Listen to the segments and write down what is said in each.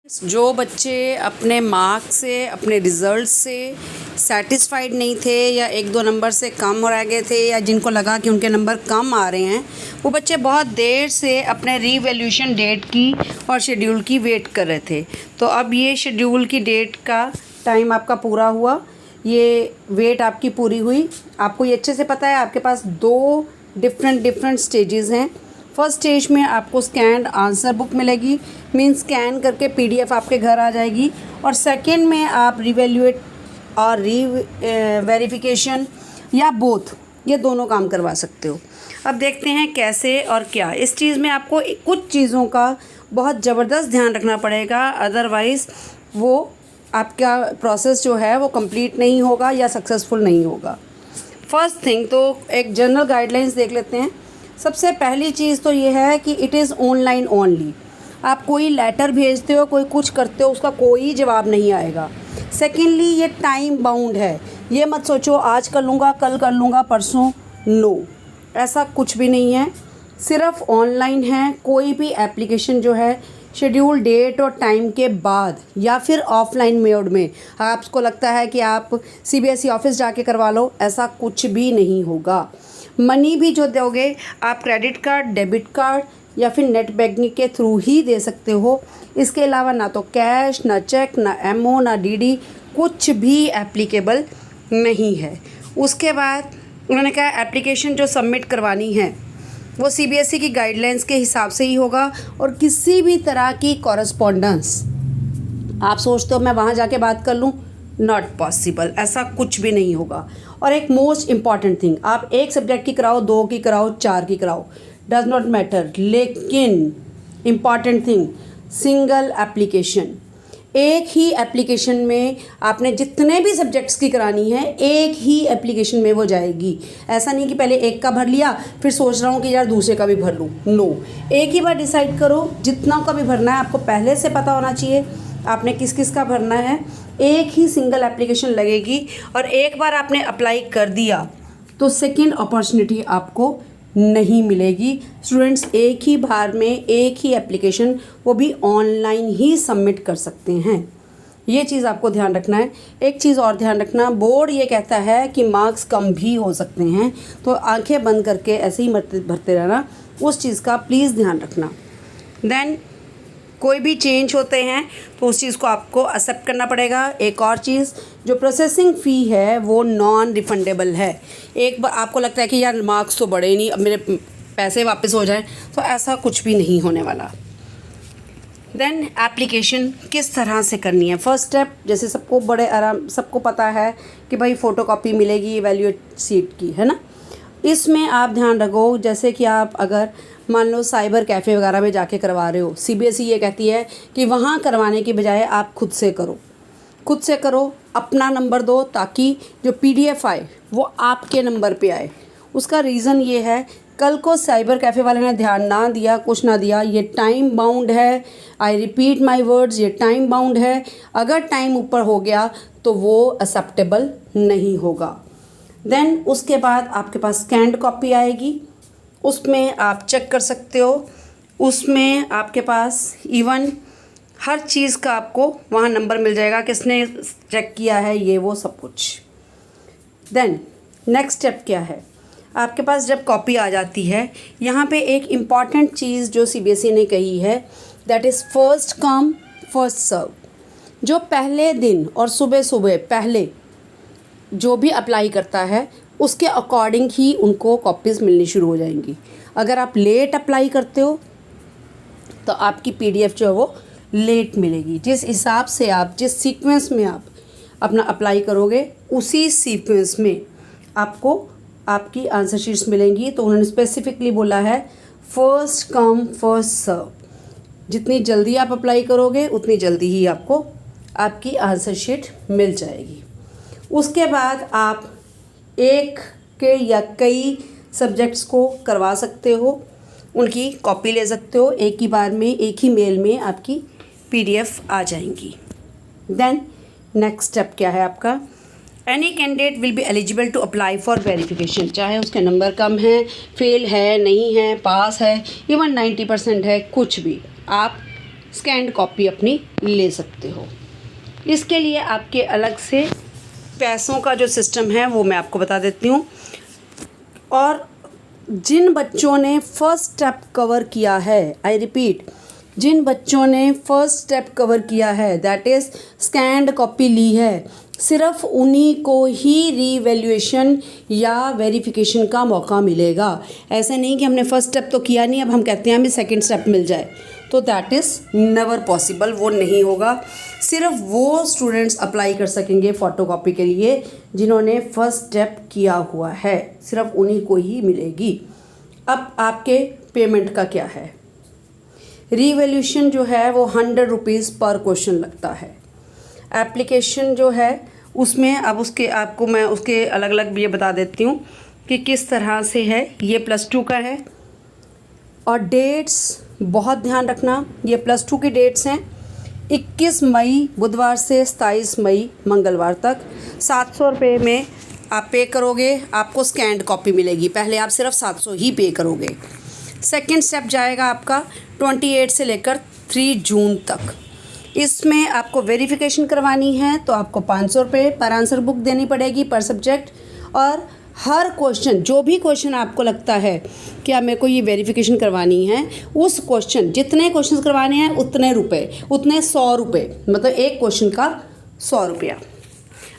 जो बच्चे अपने मार्क्स से अपने रिज़ल्ट से सेटिस्फाइड नहीं थे या 1-2 नंबर से कम रह गए थे या जिनको लगा कि उनके नंबर कम आ रहे हैं, वो बच्चे बहुत देर से अपने रीवैल्यूएशन डेट की और शेड्यूल की वेट कर रहे थे। तो अब ये शेड्यूल की डेट का टाइम आपका पूरा हुआ, ये वेट आपकी पूरी हुई। आपको ये अच्छे से पता है आपके पास 2 डिफरेंट स्टेजेस हैं। फर्स्ट स्टेज में आपको स्कैन्ड आंसर बुक मिलेगी, मीन स्कैन करके पीडीएफ आपके घर आ जाएगी। और सेकंड में आप रिवैल्यूएट और वेरिफिकेशन या बोथ, ये दोनों काम करवा सकते हो। अब देखते हैं कैसे और क्या। इस चीज़ में आपको कुछ चीज़ों का बहुत ज़बरदस्त ध्यान रखना पड़ेगा, अदरवाइज़ वो आपका प्रोसेस जो है वो कंप्लीट नहीं होगा या सक्सेसफुल नहीं होगा। फर्स्ट थिंग तो एक जनरल गाइडलाइंस देख लेते हैं। सबसे पहली चीज़ तो ये है कि इट इज़ ऑनलाइन ओनली। आप कोई लेटर भेजते हो, कोई कुछ करते हो, उसका कोई जवाब नहीं आएगा। सेकेंडली, ये टाइम बाउंड है। ये मत सोचो आज कर लूँगा, कल कर लूँगा, परसों, नो, ऐसा कुछ भी नहीं है। सिर्फ ऑनलाइन है। कोई भी एप्लीकेशन जो है शेड्यूल डेट और टाइम के बाद या फिर ऑफलाइन मोड में, आपको लगता है कि आप सीबीएसई ऑफिस जाके करवा लो, ऐसा कुछ भी नहीं होगा। मनी भी जो दोगे आप क्रेडिट कार्ड, डेबिट कार्ड या फिर नेट बैंकिंग के थ्रू ही दे सकते हो। इसके अलावा ना तो कैश, ना चेक, ना एमओ, ना डीडी, कुछ भी एप्लीकेबल नहीं है। उसके बाद उन्होंने कहा एप्लीकेशन जो सबमिट करवानी है वो सीबीएसई की गाइडलाइंस के हिसाब से ही होगा। और किसी भी तरह की कॉरेस्पॉन्डेंस आप सोचते हो मैं वहाँ जाके बात कर लूँ, नॉट पॉसिबल, ऐसा कुछ भी नहीं होगा। और एक मोस्ट इम्पॉर्टेंट थिंग, आप एक सब्जेक्ट की कराओ, 2 की कराओ, 4 की कराओ, डज नॉट मैटर, लेकिन इम्पॉर्टेंट थिंग, सिंगल एप्लीकेशन। एक ही एप्लीकेशन में आपने जितने भी सब्जेक्ट्स की करानी है, एक ही एप्लीकेशन में वो जाएगी। ऐसा नहीं कि पहले एक का भर लिया फिर सोच रहा हूँ कि यार दूसरे का भी भर लूँ, नो। एक ही बार डिसाइड करो, जितना का भी भरना है आपको पहले से पता होना चाहिए आपने किस किस का भरना है। एक ही सिंगल एप्लीकेशन लगेगी और एक बार आपने अप्लाई कर दिया तो सेकंड अपॉर्चुनिटी आपको नहीं मिलेगी। स्टूडेंट्स एक ही बार में एक ही एप्लीकेशन, वो भी ऑनलाइन ही सबमिट कर सकते हैं। ये चीज़ आपको ध्यान रखना है। एक चीज़ और ध्यान रखना, बोर्ड ये कहता है कि मार्क्स कम भी हो सकते हैं, तो आंखें बंद करके ऐसे ही भरते रहना, उस चीज़ का प्लीज़ ध्यान रखना। देन कोई भी चेंज होते हैं तो उस चीज़ को आपको एक्सेप्ट करना पड़ेगा। एक और चीज़, जो प्रोसेसिंग फ़ी है वो नॉन रिफंडेबल है। एक बार आपको लगता है कि यार मार्क्स तो बढ़े नहीं, अब मेरे पैसे वापस हो जाएं, तो ऐसा कुछ भी नहीं होने वाला। देन एप्लीकेशन किस तरह से करनी है। फर्स्ट स्टेप, जैसे सबको पता है कि भाई फ़ोटोकॉपी मिलेगी इवैल्यूएट सीट की, है ना। इसमें आप ध्यान रखो, जैसे कि आप अगर मान लो साइबर कैफ़े वगैरह में जाके करवा रहे हो, सीबीएसई ये कहती है कि वहाँ करवाने की बजाय आप खुद से करो, अपना नंबर दो ताकि जो पीडीएफ आए वो आपके नंबर पे आए। उसका रीज़न ये है, कल को साइबर कैफ़े वाले ने ध्यान ना दिया, कुछ ना दिया, ये टाइम बाउंड है। आई रिपीट माई वर्ड्स, ये टाइम बाउंड है। अगर टाइम ऊपर हो गया तो वो एक्सेप्टेबल नहीं होगा। देन उसके बाद आपके पास स्कैन्ड कॉपी आएगी, उसमें आप चेक कर सकते हो। उसमें आपके पास इवन हर चीज़ का आपको वहाँ नंबर मिल जाएगा, किसने चेक किया है, ये वो सब कुछ। देन नेक्स्ट स्टेप क्या है, आपके पास जब कॉपी आ जाती है, यहाँ पे एक इम्पॉर्टेंट चीज़ जो सीबीएसई ने कही है, that is first come first serve. जो पहले दिन और सुबह पहले जो भी अप्लाई करता है उसके अकॉर्डिंग ही उनको कॉपीज़ मिलनी शुरू हो जाएंगी। अगर आप लेट अप्लाई करते हो तो आपकी पीडीएफ जो है वो लेट मिलेगी। जिस हिसाब से आप जिस सीक्वेंस में आप अपना अप्लाई करोगे, उसी सीक्वेंस में आपको आपकी आंसर शीट्स मिलेंगी। तो उन्होंने स्पेसिफिकली बोला है फर्स्ट कम फर्स्ट सर्व। जितनी जल्दी आप अप्लाई करोगे उतनी जल्दी ही आपको आपकी आंसर शीट मिल जाएगी। उसके बाद आप एक के या कई सब्जेक्ट्स को करवा सकते हो, उनकी कॉपी ले सकते हो, एक ही बार में एक ही मेल में आपकी पीडीएफ आ जाएंगी। देन नेक्स्ट स्टेप क्या है आपका, any candidate will be eligible to apply for verification. चाहे उसके नंबर कम है, फेल है, नहीं है, पास है, इवन 90% है, कुछ भी, आप स्कैन्ड कॉपी अपनी ले सकते हो। इसके लिए आपके अलग से पैसों का जो सिस्टम है वो मैं आपको बता देती हूँ। और जिन बच्चों ने फर्स्ट स्टेप कवर किया है, आई रिपीट, जिन बच्चों ने फर्स्ट स्टेप कवर किया है, दैट इज़ स्कैन्ड कॉपी ली है, सिर्फ उन्हीं को ही रीवैल्यूएशन या वेरिफिकेशन का मौका मिलेगा। ऐसा नहीं कि हमने फर्स्ट स्टेप तो किया नहीं, अब हम कहते हैं हमें सेकंड स्टेप मिल जाए, तो दैट इज़ नेवर पॉसिबल, वो नहीं होगा। सिर्फ वो स्टूडेंट्स अप्लाई कर सकेंगे फ़ोटोकॉपी के लिए जिन्होंने फर्स्ट स्टेप किया हुआ है, सिर्फ उन्हीं को ही मिलेगी। अब आपके पेमेंट का क्या है? रीवैल्यूएशन जो है वो 100 रुपीज़ पर क्वेश्चन लगता है। एप्लीकेशन जो है उसमें अब उसके आपको मैं उसके अलग अलग ये बता देती हूँ कि किस तरह से है। ये +2 का है और डेट्स बहुत ध्यान रखना, ये +2 की डेट्स हैं 21 मई बुधवार से 27 मई मंगलवार तक। 700 रुपये में आप पे करोगे, आपको स्कैन्ड कॉपी मिलेगी। पहले आप सिर्फ 700 ही पे करोगे। सेकंड स्टेप जाएगा आपका 28 से लेकर 3 जून तक। इसमें आपको वेरिफिकेशन करवानी है तो आपको 500 रुपये पर आंसर बुक देनी पड़ेगी पर सब्जेक्ट। और हर क्वेश्चन, जो भी क्वेश्चन आपको लगता है कि अब मेरे को ये वेरिफिकेशन करवानी है, उस क्वेश्चन, जितने क्वेश्चन करवाने हैं उतने रुपए, उतने 100 रुपये, मतलब एक क्वेश्चन का 100 रुपया।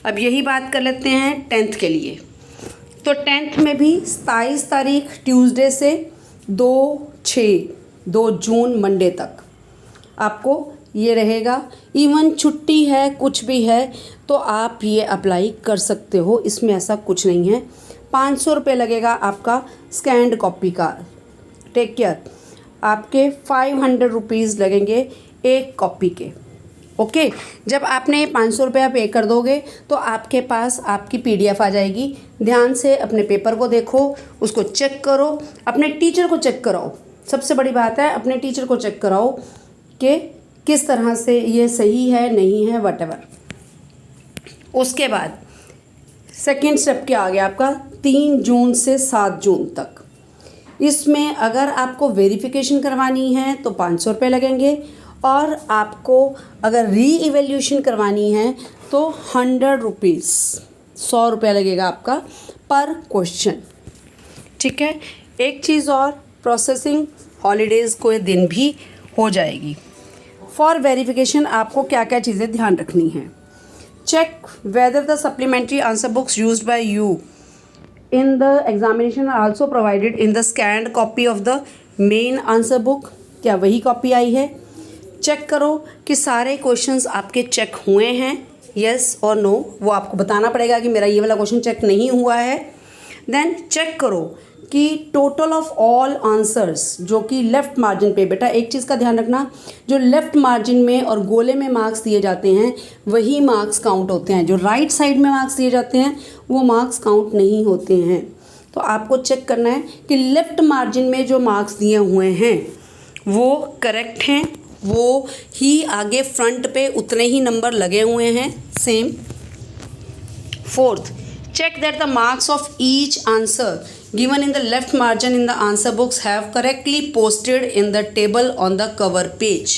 अब यही बात कर लेते हैं 10th के लिए। तो 10th में भी 27 तारीख ट्यूसडे से 2 जून मंडे तक आपको ये रहेगा। इवन छुट्टी है, कुछ भी है तो आप ये अप्लाई कर सकते हो, इसमें ऐसा कुछ नहीं है। 500 रुपये लगेगा आपका स्कैन्ड कॉपी का। टेक केयर, आपके 500 रुपीज़ लगेंगे एक कॉपी के। ओके, जब आपने 500 रुपया पे कर दोगे तो आपके पास आपकी PDF आ जाएगी। ध्यान से अपने पेपर को देखो, उसको चेक करो, अपने टीचर को चेक कराओ। सबसे बड़ी बात है, अपने टीचर को चेक कराओ कि किस तरह से ये सही है, नहीं है, वटेवर। उसके बाद सेकेंड स्टेप क्या आ गया आपका 3 जून से 7 जून तक। इसमें अगर आपको वेरिफिकेशन करवानी है तो 500 रुपये लगेंगे और आपको अगर री इवैल्यूएशन करवानी है तो 100 रुपीज़, 100 रुपया लगेगा आपका पर क्वेश्चन। ठीक है, एक चीज़ और, प्रोसेसिंग हॉलीडेज़ को दिन भी हो जाएगी। फॉर वेरिफिकेशन आपको क्या क्या चीज़ें ध्यान रखनी हैं। Check whether the supplementary answer books used by you in the examination are also provided in the scanned copy of the main answer book, क्या वही कॉपी आई है। चेक करो कि सारे क्वेश्चंस आपके चेक हुए हैं, येस और नो, वो आपको बताना पड़ेगा कि मेरा ये वाला क्वेश्चन चेक नहीं हुआ है। देन चेक करो कि टोटल ऑफ ऑल आंसर्स जो कि लेफ़्ट मार्जिन पे, बेटा एक चीज़ का ध्यान रखना, जो लेफ़्ट मार्जिन में और गोले में मार्क्स दिए जाते हैं वही मार्क्स काउंट होते हैं। जो राइट साइड में मार्क्स दिए जाते हैं वो मार्क्स काउंट नहीं होते हैं। तो आपको चेक करना है कि लेफ़्ट मार्जिन में जो मार्क्स दिए हुए हैं वो करेक्ट हैं, वो ही आगे फ्रंट पे उतने ही नंबर लगे हुए हैं same. Fourth, check that the marks of each answer given in the left margin in the answer books have correctly posted in the table on the cover page.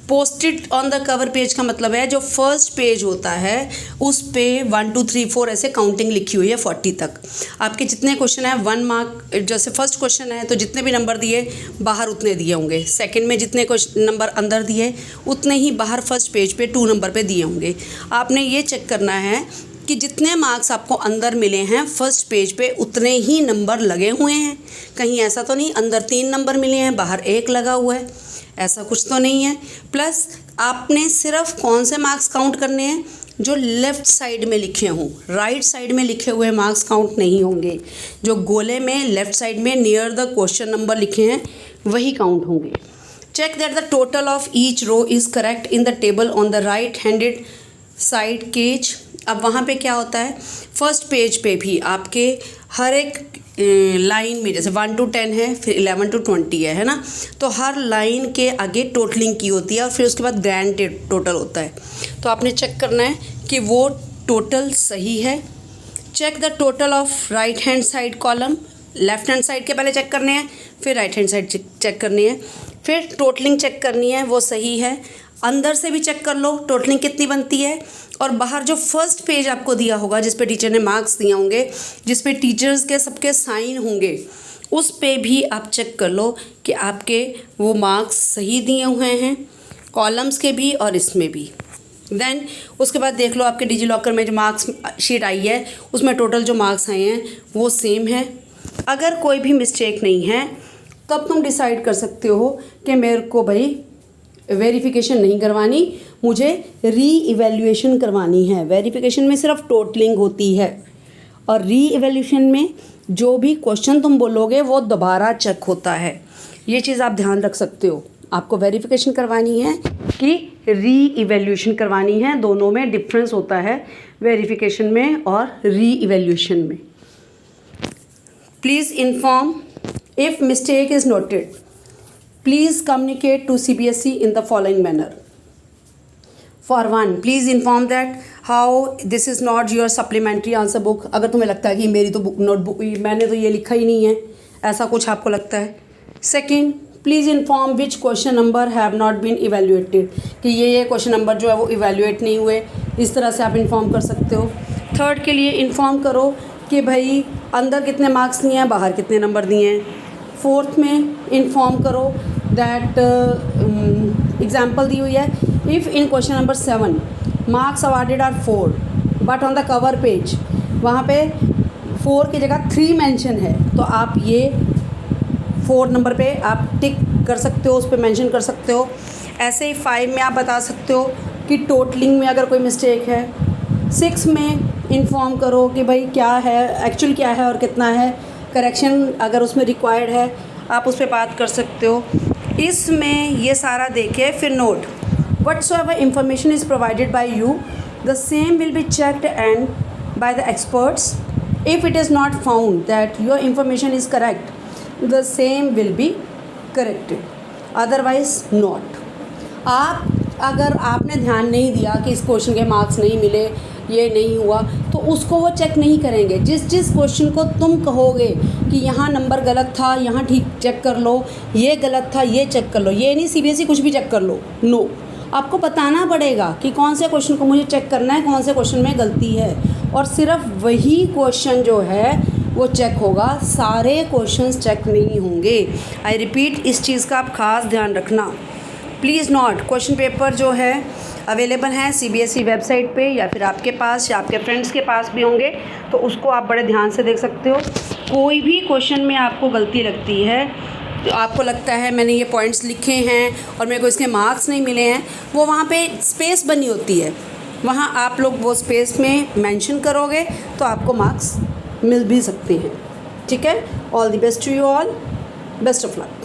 Posted on the cover page का मतलब है जो first page होता है उस पे 1 2 3 4 ऐसे counting लिखी हुई है 40 तक। आपके जितने क्वेश्चन हैं 1 मार्क, जैसे फर्स्ट क्वेश्चन है तो जितने भी नंबर दिए बाहर उतने दिए होंगे, सेकंड में जितने क्वेश्चन नंबर अंदर दिए उतने ही बाहर फर्स्ट पेज पे 2 नंबर पे दिए होंगे। आपने ये चेक करना है कि जितने मार्क्स आपको अंदर मिले हैं फर्स्ट पेज पे उतने ही नंबर लगे हुए हैं। कहीं ऐसा तो नहीं अंदर 3 नंबर मिले हैं बाहर 1 लगा हुआ है, ऐसा कुछ तो नहीं है। प्लस आपने सिर्फ कौन से मार्क्स काउंट करने हैं जो लेफ़्ट साइड में लिखे हों, राइट साइड में लिखे हुए मार्क्स काउंट नहीं होंगे। जो गोले में लेफ़्ट साइड में नियर द क्वेश्चन नंबर लिखे हैं वही काउंट होंगे। Check that the total of each row is correct in the table on the right handed side cage. अब वहाँ पे क्या होता है, फर्स्ट पेज पे भी आपके हर एक लाइन में जैसे 1 to 10 है, फिर 11 to 20 है ना, तो हर लाइन के आगे टोटलिंग की होती है और फिर उसके बाद ग्रैंड टोटल होता है। तो आपने चेक करना है कि वो टोटल सही है। Check the total of right hand side column, left hand side के पहले चेक करने हैं फिर राइट हैंड साइड चेक करनी है। फिर टोटलिंग चेक करनी है वो सही है, अंदर से भी चेक कर लो टोटलिंग कितनी बनती है, और बाहर जो फर्स्ट पेज आपको दिया होगा जिस पे टीचर ने मार्क्स दिए होंगे, जिस पे टीचर्स के सबके साइन होंगे, उस पे भी आप चेक कर लो कि आपके वो मार्क्स सही दिए हुए हैं, कॉलम्स के भी और इसमें भी। देन उसके बाद देख लो आपके डिजी लॉकर में जो मार्क्स शीट आई है उसमें टोटल जो मार्क्स आए हैं वो सेम है। अगर कोई भी मिस्टेक नहीं है तब तुम डिसाइड कर सकते हो कि मेरे को भाई वेरिफिकेशन नहीं करवानी, मुझे री इवैल्यूएशन करवानी है। वेरिफिकेशन में सिर्फ टोटलिंग होती है और री इवैल्यूएशन में जो भी क्वेश्चन तुम बोलोगे वो दोबारा चेक होता है। ये चीज़ आप ध्यान रख सकते हो, आपको वेरिफिकेशन करवानी है कि री इवैल्यूएशन करवानी है, दोनों में डिफरेंस होता है, वेरिफिकेशन में और री इवैल्यूएशन में। Please inform if mistake is noted, please communicate to CBSE in the following manner. For one, please inform that how this is not your supplementary answer book. अगर तुम्हें लगता है कि मेरी तो बुक नोटबुक मैंने तो ये लिखा ही नहीं है, ऐसा कुछ आपको लगता है। Second, please inform which question number have not been evaluated, कि ये क्वेश्चन नंबर जो है वो इवेल्यूएट नहीं हुए, इस तरह से आप इन्फॉर्म कर सकते हो। थर्ड के लिए इन्फॉर्म करो कि भाई अंदर कितने मार्क्स दिए हैं, बाहर कितने नंबर दिए हैं। फोर्थ में इन्फॉर्म करो दैट एग्जाम्पल दी हुई है, if in question number 7 marks awarded are 4 but on the cover page वहाँ पे 4 की जगह 3 मेंशन है, तो आप ये 4 नंबर पे आप टिक कर सकते हो, उस पर मेंशन कर सकते हो। ऐसे ही 5 में आप बता सकते हो कि टोटलिंग में अगर कोई मिस्टेक है। 6 में इन्फॉर्म करो कि भाई क्या है, एक्चुअल क्या है और कितना है, करेक्शन अगर उसमें रिक्वायर्ड है आप उस पर बात कर सकते हो। इसमें ये सारा देखे फिर note, whatsoever information is provided by you, the same will be checked and by the experts. If it is not found that your information is correct, the same will be corrected, otherwise not. आप अगर आपने ध्यान नहीं दिया कि इस question के marks नहीं मिले, ये नहीं हुआ, तो उसको वो चेक नहीं करेंगे। जिस जिस क्वेश्चन को तुम कहोगे कि यहाँ नंबर गलत था, यहाँ ठीक चेक कर लो, ये गलत था, ये चेक कर लो, ये नहीं CBSE कुछ भी चेक कर लो, नो। आपको बताना पड़ेगा कि कौन से क्वेश्चन को मुझे चेक करना है, कौन से क्वेश्चन में गलती है, और सिर्फ वही क्वेश्चन जो है वो चेक होगा, सारे क्वेश्चंस चेक नहीं होंगे। आई रिपीट, इस चीज़ का आप ख़ास ध्यान रखना। प्लीज़ नोट, क्वेश्चन पेपर जो है अवेलेबल हैं CBSE वेबसाइट पे, या फिर आपके पास या आपके फ्रेंड्स के पास भी होंगे, तो उसको आप बड़े ध्यान से देख सकते हो। कोई भी क्वेश्चन में आपको गलती लगती है, तो आपको लगता है मैंने ये पॉइंट्स लिखे हैं और मेरे को इसके मार्क्स नहीं मिले हैं, वो वहाँ पे स्पेस बनी होती है, वहाँ आप लोग वो स्पेस में मेंशन करोगे तो आपको मार्क्स मिल भी सकते हैं। ठीक है, all the best to you all, best of luck.